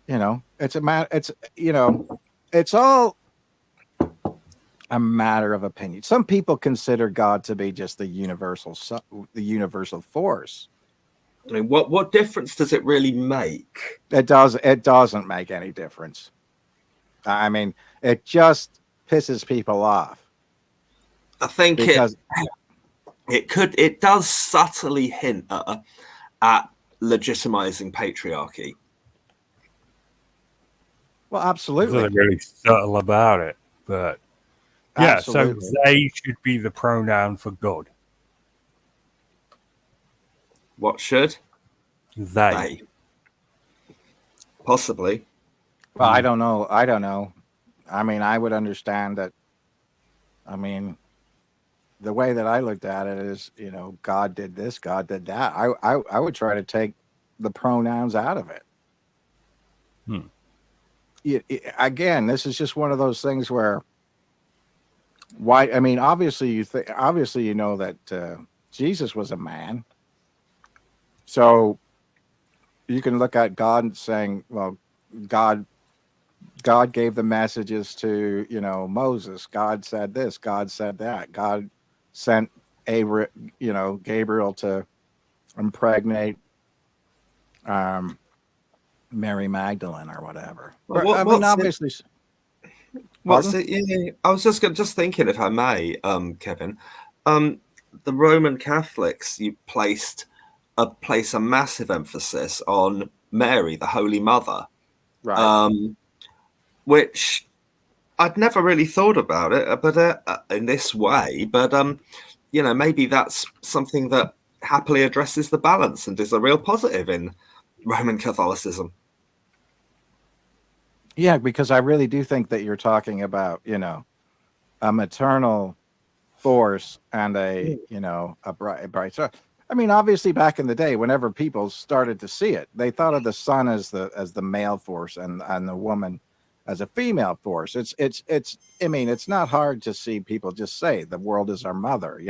It's all a matter of opinion. Some people consider God to be just the universal force. I mean, what difference does it really make? It doesn't make any difference. I mean, it just pisses people off. I think it does subtly hint at legitimizing patriarchy. Well, absolutely. There's nothing really subtle about it, but yeah. Absolutely. So they should be the pronoun for God. What should? They. Possibly. Well, I don't know. I mean, I would understand that. I mean, the way that I looked at it is, God did this, God did that. I would try to take the pronouns out of it. Again, this is just one of those things where, why? I mean, obviously you know that Jesus was a man, so you can look at God saying, well, God gave the messages to Moses. God said this. God said that. God sent Gabriel to impregnate Mary Magdalene or whatever. Obviously. I was just thinking, if I may, Kevin, the Roman Catholics place a massive emphasis on Mary, the Holy Mother, right? Which I'd never really thought about it, but in this way. But maybe that's something that happily addresses the balance and is a real positive in Roman Catholicism. Yeah, because I really do think that you're talking about, a maternal force and a bright star. I mean, obviously, back in the day, whenever people started to see it, they thought of the sun as the male force and the woman as a female force. I mean, it's not hard to see people just say the world is our mother,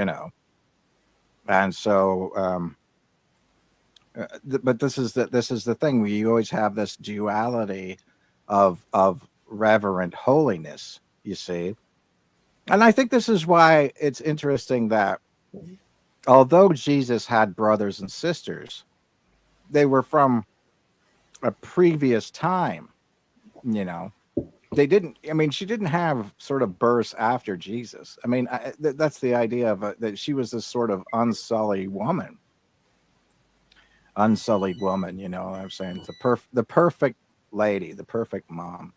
and so. But this is the thing where you always have this duality of reverent holiness, you see. And I think this is why it's interesting that although Jesus had brothers and sisters, they were from a previous time, They didn't, she didn't have sort of births after Jesus. I mean, that's the idea of that she was this sort of unsullied woman, what I'm saying? The perfect lady, the perfect mom,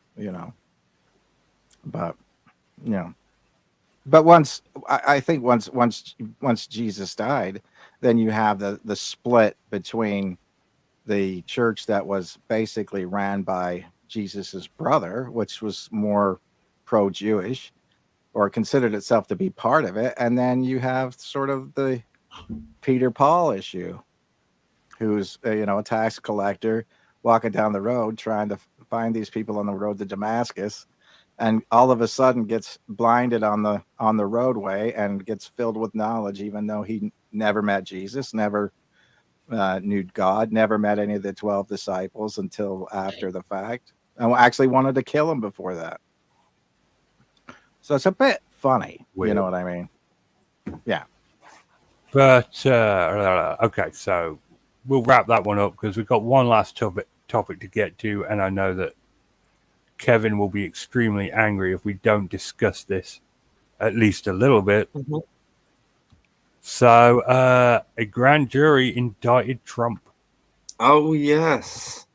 but once I think once Jesus died, then you have the split between the church that was basically ran by Jesus's brother, which was more pro-Jewish, or considered itself to be part of it. And then you have sort of the Peter Paul issue, who's a tax collector walking down the road trying to find these people on the road to Damascus, and all of a sudden gets blinded on the roadway and gets filled with knowledge, even though he never met Jesus, never knew God, never met any of the 12 disciples until after the fact, and actually wanted to kill him before that. So it's a bit funny. Weird. You know what I mean? Yeah. But okay, so we'll wrap that one up because we've got one last topic to get to, and I know that Kevin will be extremely angry if we don't discuss this at least a little bit. Mhm. So, a grand jury indicted Trump. Oh, yes.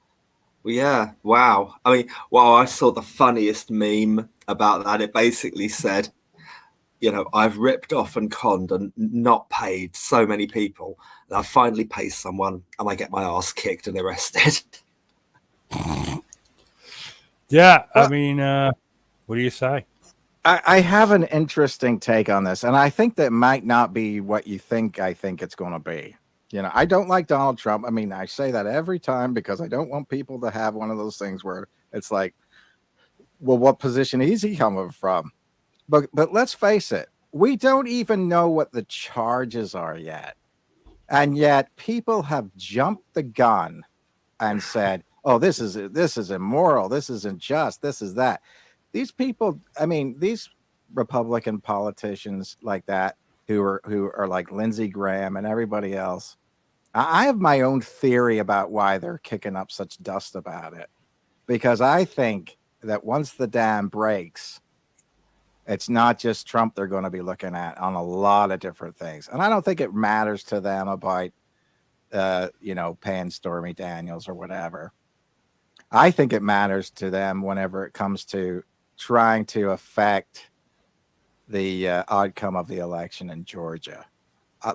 Yeah. Wow. I mean, well, I saw the funniest meme about that. It basically said, I've ripped off and conned and not paid so many people. And I finally pay someone and I get my ass kicked and arrested. Yeah, Well, I mean, what do you say? I have an interesting take on this, and I think that might not be what you think I think it's going to be. I don't like Donald Trump. I mean, I say that every time because I don't want people to have one of those things where it's like, well, what position is he coming from? But let's face it, we don't even know what the charges are yet. And yet people have jumped the gun and said, oh, this is immoral, this isn't just, this is that. These people, I mean, these Republican politicians like that who are like Lindsey Graham and everybody else, I have my own theory about why they're kicking up such dust about it. Because I think that once the dam breaks, it's not just Trump they're going to be looking at on a lot of different things. And I don't think it matters to them about, paying Stormy Daniels or whatever. I think it matters to them whenever it comes to trying to affect the outcome of the election in Georgia.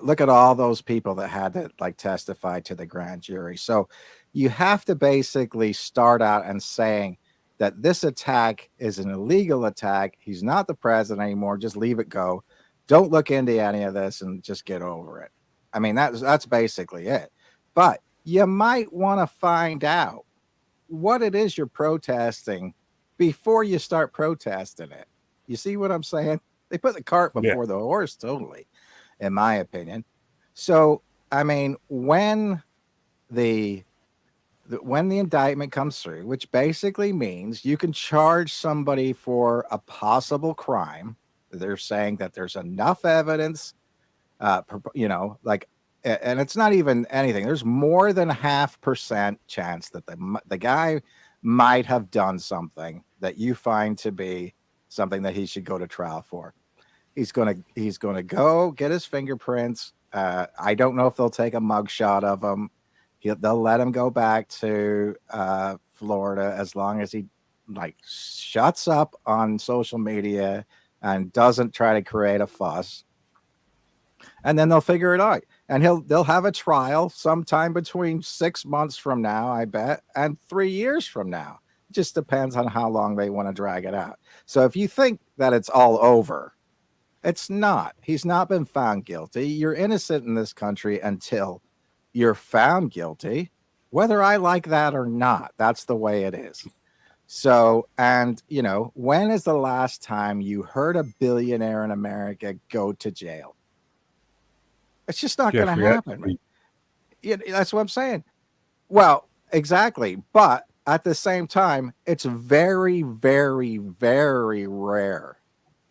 Look at all those people that had to testify to the grand jury. So you have to basically start out and saying that this attack is an illegal attack. He's not the president anymore. Just leave it go. Don't look into any of this and just get over it. I mean, that's basically it. But you might want to find out what it is you're protesting before you start protesting it. You see what I'm saying? They put the cart before the horse, totally, in my opinion. So, I mean, when the indictment comes through, which basically means you can charge somebody for a possible crime, they're saying that there's enough evidence, and it's not even anything. There's more than 0.5% chance that the guy might have done something that you find to be something that he should go to trial for. He's gonna go get his fingerprints. I don't know if they'll take a mugshot of him. They'll let him go back to Florida as long as he shuts up on social media and doesn't try to create a fuss. And then they'll figure it out. And they'll have a trial sometime between 6 months from now, I bet, and 3 years from now. It just depends on how long they want to drag it out. So if you think that it's all over, it's not. He's not been found guilty. You're innocent in this country until you're found guilty, whether I like that or not. That's the way it is. So, and when is the last time you heard a billionaire in America go to jail? It's just not going to happen. That's what I'm saying. Well, exactly. But at the same time, it's very, very, very rare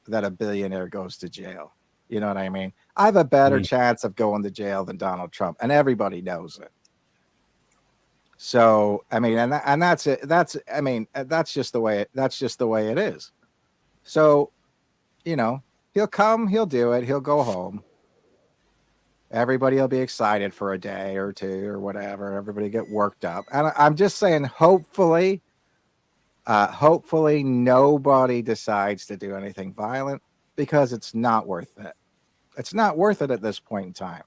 that a billionaire goes to jail. You know what I mean? I have a better chance of going to jail than Donald Trump, and everybody knows it. So, I mean, and that's it. That's just the way it is. So, he'll come, he'll do it, he'll go home. Everybody will be excited for a day or two or whatever. Everybody get worked up. And I'm just saying, hopefully nobody decides to do anything violent, because it's not worth it. It's not worth it at this point in time.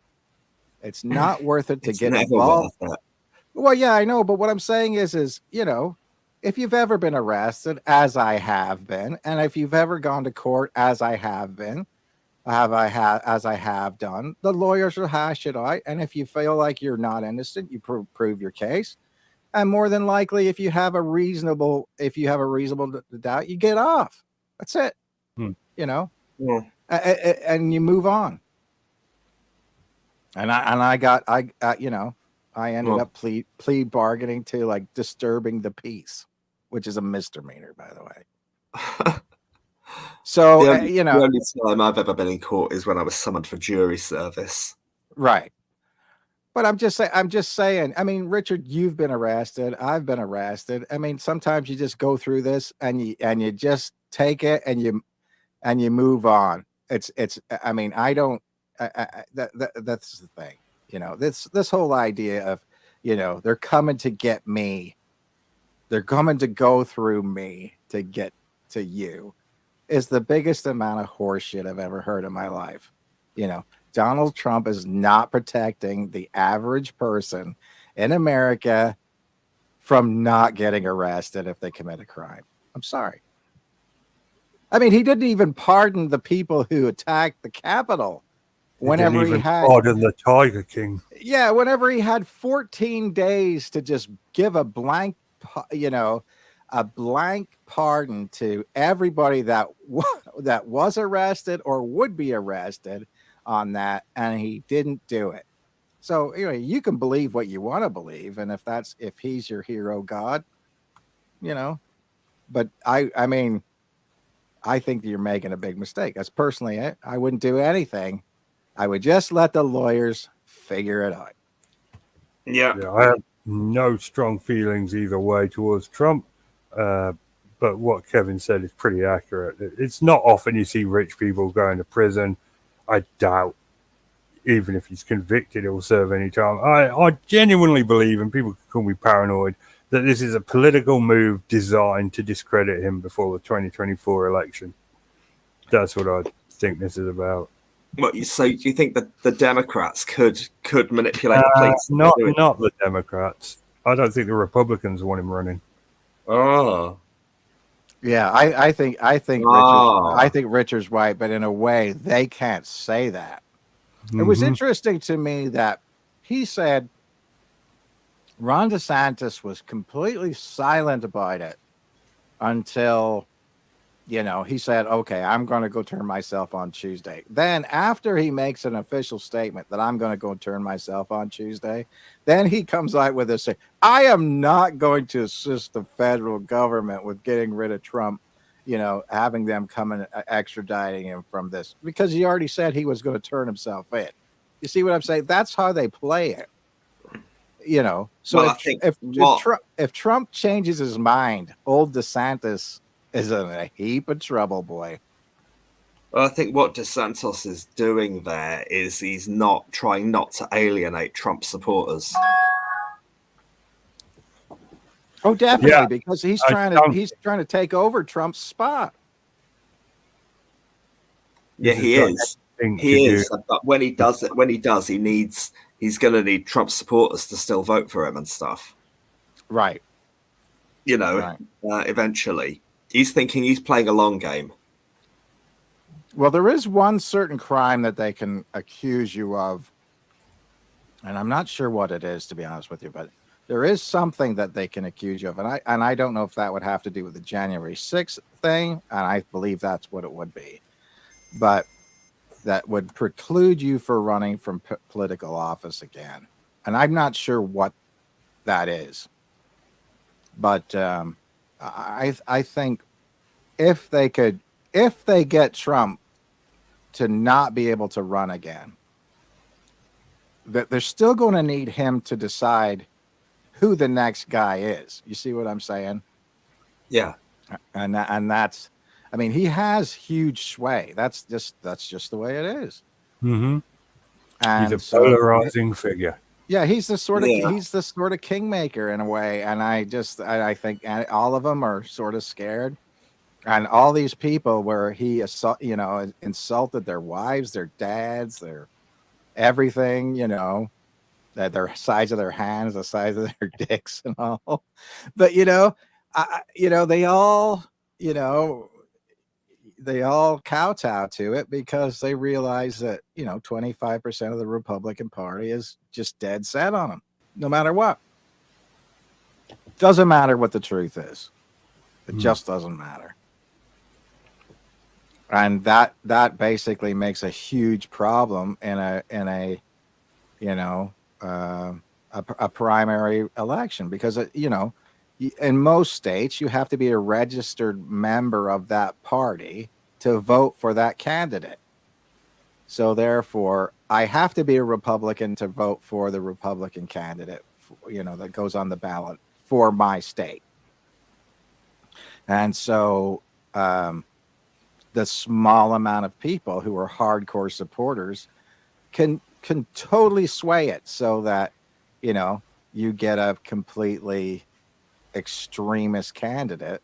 It's not worth it to get involved. Well, yeah, I know. But what I'm saying is, if you've ever been arrested, as I have been, and if you've ever gone to court, as I have been, as I have done, the lawyers will hash it out. And if you feel like you're not innocent, you prove your case. And more than likely, if you have a reasonable doubt, you get off. That's it. You know, and you move on. And I ended up plea bargaining to like disturbing the peace, which is a misdemeanor, by the way. So the only time I've ever been in court is when I was summoned for jury service. Right. But I'm just saying, I mean, Richard, you've been arrested. I've been arrested. I mean, sometimes you just go through this and you just take it and you move on. That's the thing. You know, this whole idea of, you know, they're coming to get me. They're coming to go through me to get to you is the biggest amount of horseshit I've ever heard in my life. You know, Donald Trump is not protecting the average person in America from not getting arrested if they commit a crime. I'm sorry. I mean, he didn't even pardon the people who attacked the Capitol. Whenever he had pardon the Tiger King. Yeah, whenever he had 14 days to just give a blank, a blank pardon to everybody that was arrested or would be arrested on that, and he didn't do it. So anyway, you can believe what you want to believe, and if he's your hero god, you know. But I mean, I think you're making a big mistake. That's personally it. I wouldn't do anything. I would just let the lawyers figure it out. Yeah, I have no strong feelings either way towards Trump. But what Kevin said is pretty accurate. It's not often you see rich people going to prison. I doubt, even if he's convicted, he'll serve any time. I genuinely believe, and people can call me paranoid, that this is a political move designed to discredit him before the 2024 election. That's what I think this is about. So do you think that the Democrats could manipulate the police? Not the Democrats. I don't think the Republicans want him running. Oh. Yeah, I think Richard's right, but in a way they can't say that. It was interesting to me that he said Ron DeSantis was completely silent about it until, you know, he said, okay, I'm going to go turn myself on Tuesday. Then after he makes an official statement that I'm going to go turn myself on Tuesday, then he comes out with this, I am not going to assist the federal government with getting rid of Trump, you know, having them come and extraditing him from this, because he already said he was going to turn himself in. You see what I'm saying? That's how they play it. You know, so if Trump changes his mind, old DeSantis is in a heap of trouble, boy. Well, I think what DeSantis is doing there is he's not trying not to alienate Trump supporters. Oh, definitely, because he's trying to take over Trump's spot. Yeah, he is. He is. But when he does it, he's going to need Trump supporters to still vote for him and stuff. Right. You know, eventually. He's thinking he's playing a long game. Well, there is one certain crime that they can accuse you of, and I'm not sure what it is, to be honest with you, but there is something that they can accuse you of, and I don't know if that would have to do with the January 6th thing, and I believe that's what it would be. But that would preclude you for running from political office again. And I'm not sure what that is. But I think if they get Trump to not be able to run again, that they're still going to need him to decide who the next guy is. You see what I'm saying? Yeah. And that's, I mean, he has huge sway. That's just the way it is. Mm-hmm. And he's a polarizing figure. Yeah, he's the sort of kingmaker in a way, and I think all of them are sort of scared, and all these people where he insulted their wives, their dads, their everything, you know, that their size of their hands, the size of their dicks, and all. But you know, they all, they all kowtow to it because they realize that 25% of the Republican Party is just dead set on them, no matter what. Doesn't matter what the truth is. It just doesn't matter. And that basically makes a huge problem in a primary election, because in most states you have to be a registered member of that party to vote for that candidate. So therefore, I have to be a Republican to vote for the Republican candidate, that goes on the ballot for my state. And so the small amount of people who are hardcore supporters can totally sway it so that, you get a completely extremist candidate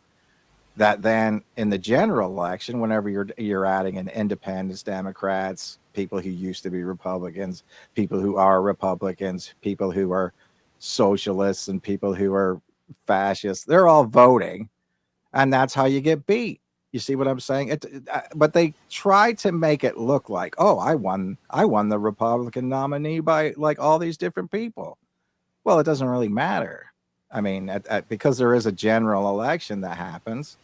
that then in the general election, whenever you're adding in independents, Democrats, people who used to be Republicans, people who are Republicans, people who are socialists, and people who are fascists, they're all voting, and that's how you get beat. You see what I'm saying? But they try to make it look like, oh, I won the Republican nominee by like all these different people. Well, it doesn't really matter. I mean, because there is a general election that happens,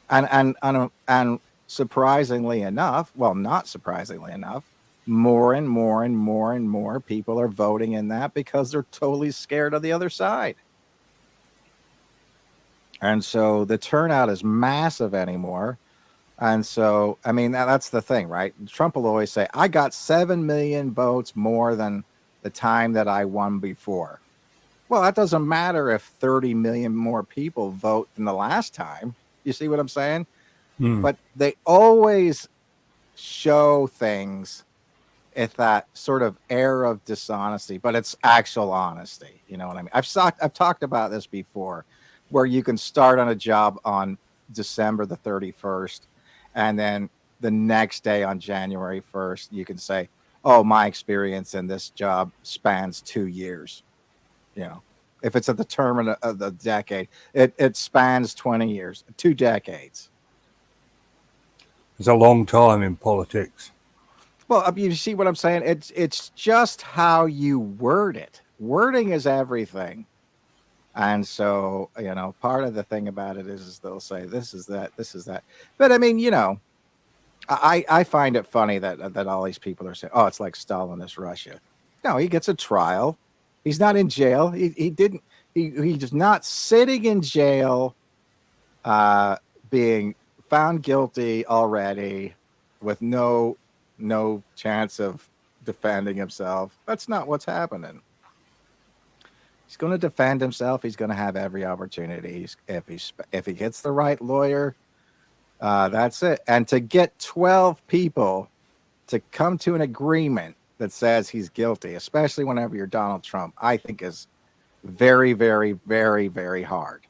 and surprisingly enough, well, not surprisingly enough, more and more and more and more people are voting in that because they're totally scared of the other side. And so the turnout is massive anymore. And so, I mean, that's the thing, right? Trump will always say, I got 7 million votes more than the time that I won before. Well, that doesn't matter if 30 million more people vote than the last time. You see what I'm saying? But they always show things with that sort of air of dishonesty, but it's actual honesty. You know what I mean? I've talked about this before, where you can start on a job on December the 31st, and then the next day on January 1st, you can say, oh, my experience in this job spans 2 years. If it's at the term of the decade, it spans 20 years, 2 decades. It's a long time in politics. Well, you see what I'm saying? It's just how you word it. Wording is everything. And so, part of the thing about it is they'll say, this is that, this is that. But I mean, I find it funny that all these people are saying, oh, it's like Stalinist Russia. No, he gets a trial. He's not in jail. He's not sitting in jail, being found guilty already with no chance of defending himself. That's not what's happening. He's going to defend himself. He's going to have every opportunity. If he gets the right lawyer, that's it. And to get 12 people to come to an agreement that says he's guilty, especially whenever you're Donald Trump, I think is very, very, very, very hard.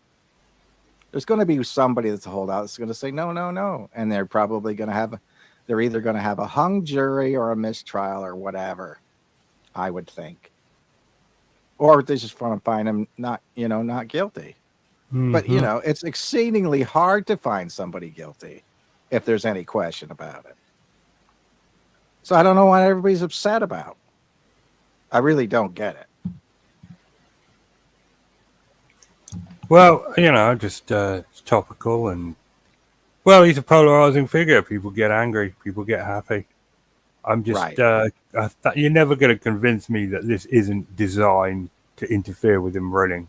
There's going to be somebody that's a holdout that's going to say no, and they're probably going to have they're either going to have a hung jury or a mistrial or whatever, I would think, or they just want to find him not guilty. But it's exceedingly hard to find somebody guilty if there's any question about it. So I don't know what everybody's upset about. I really don't get it. Well, just it's topical, and he's a polarizing figure. People get angry, people get happy. I'm just you're never going to convince me that this isn't designed to interfere with him running.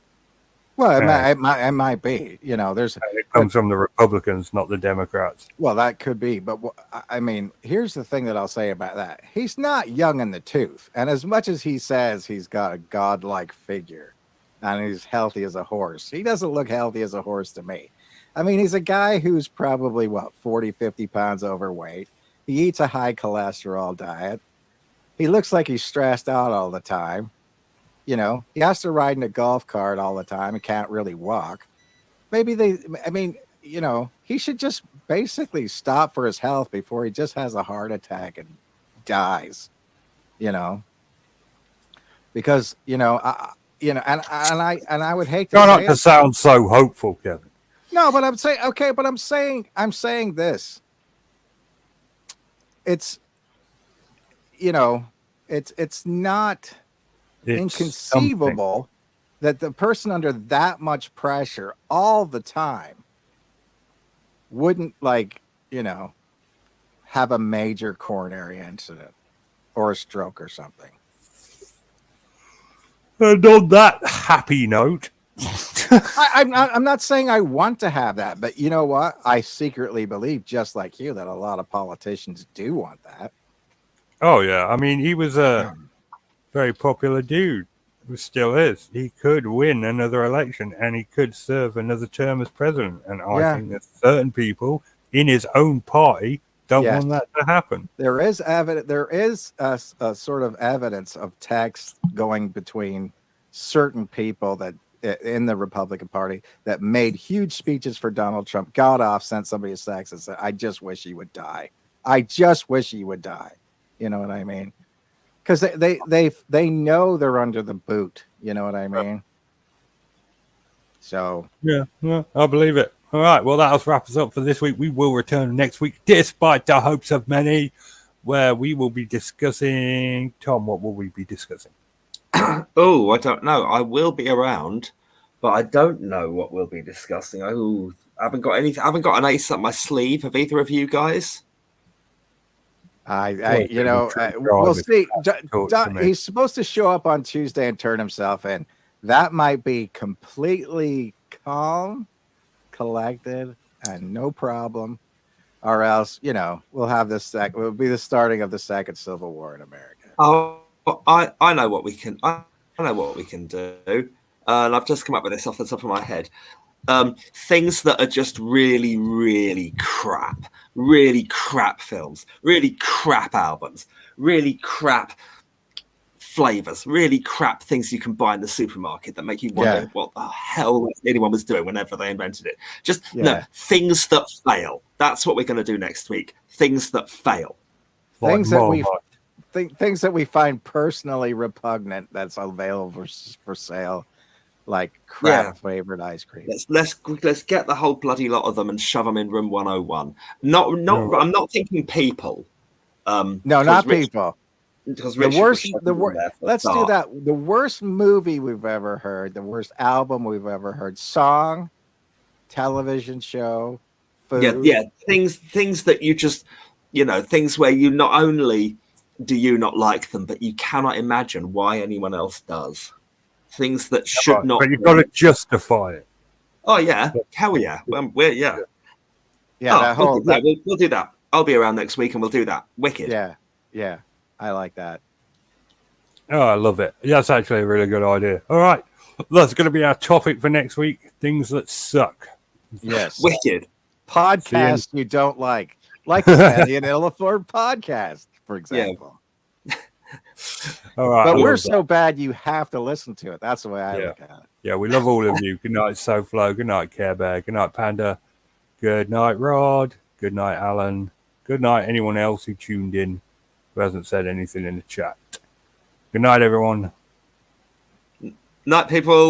Well, it might be. It comes from the Republicans, not the Democrats. Well, that could be. But I mean, here's the thing that I'll say about that. He's not young in the tooth. And as much as he says he's got a godlike figure and he's healthy as a horse, he doesn't look healthy as a horse to me. I mean, he's a guy who's probably, 40, 50 pounds overweight. He eats a high cholesterol diet. He looks like he's stressed out all the time. He has to ride in a golf cart all the time. He can't really walk. Maybe he should just basically stop for his health before he just has a heart attack and dies, because, you know, and I would hate to Try say not to it. sound so hopeful, Kevin. No, but I'm saying okay, but I'm saying this. It's you know, it's not It's inconceivable that the person under that much pressure all the time wouldn't have a major coronary incident or a stroke or something. And on that happy note, I'm not saying I want to have that, but you know what? I secretly believe, just like you, that a lot of politicians do want that. oh yeah, I mean, he was a very popular dude, who still is. He could win another election, and he could serve another term as president. And I think that certain people in his own party don't want that to happen. There is evidence. There is a sort of evidence of text going between certain people that in the Republican Party that made huge speeches for Donald Trump, got off, sent somebody a text and said, "I just wish he would die. I just wish he would die." You know what I mean? Because they know they're under the boot. You know what I mean? So yeah, I believe it. All right, well, that'll wrap us up for this week. We will return next week, despite the hopes of many, where we will be discussing... Tom, what will we be discussing? Oh, I don't know. I will be around, but I don't know what we'll be discussing. I haven't got anything. I haven't got an ace up my sleeve. Have either of you guys? We'll see. He's supposed to show up on Tuesday and turn himself in. That might be completely calm, collected, and no problem, or else we'll have this. Will be the starting of the second Civil War in America. Oh, I know what we can. I know what we can do, and I've just come up with this off the top of my head. Things that are just really, really crap films, really crap albums, really crap flavors, really crap things you can buy in the supermarket that make you wonder what the hell anyone was doing whenever they invented it. No, things that fail. That's what we're going to do next week. Things that fail. Things that we find personally repugnant that's available for sale. Like crap flavored ice cream. Let's get the whole bloody lot of them and shove them in room 101. I'm not thinking people. No, not people. Because let's do that. The worst movie we've ever heard, the worst album we've ever heard, song, television show, food. Yeah. Things that you just, things where you not only do you not like them, but you cannot imagine why anyone else does. Things that should not. But you've got to justify it. Oh yeah, hell yeah. We'll do that. I'll be around next week and we'll do that. Wicked. Yeah. I like that. Oh, I love it. That's actually a really good idea. All right. That's going to be our topic for next week. Things that suck. Yes. Wicked. Podcasts you don't like the Patty and Illaford podcast, for example. Yeah. All right. But we're so bad you have to listen to it. That's the way I look at it. Yeah, we love all of you. Good night, SoFlo. Good night, Care Bear. Good night, Panda. Good night, Rod. Good night, Alan. Good night, anyone else who tuned in who hasn't said anything in the chat. Good night, everyone. Night, people.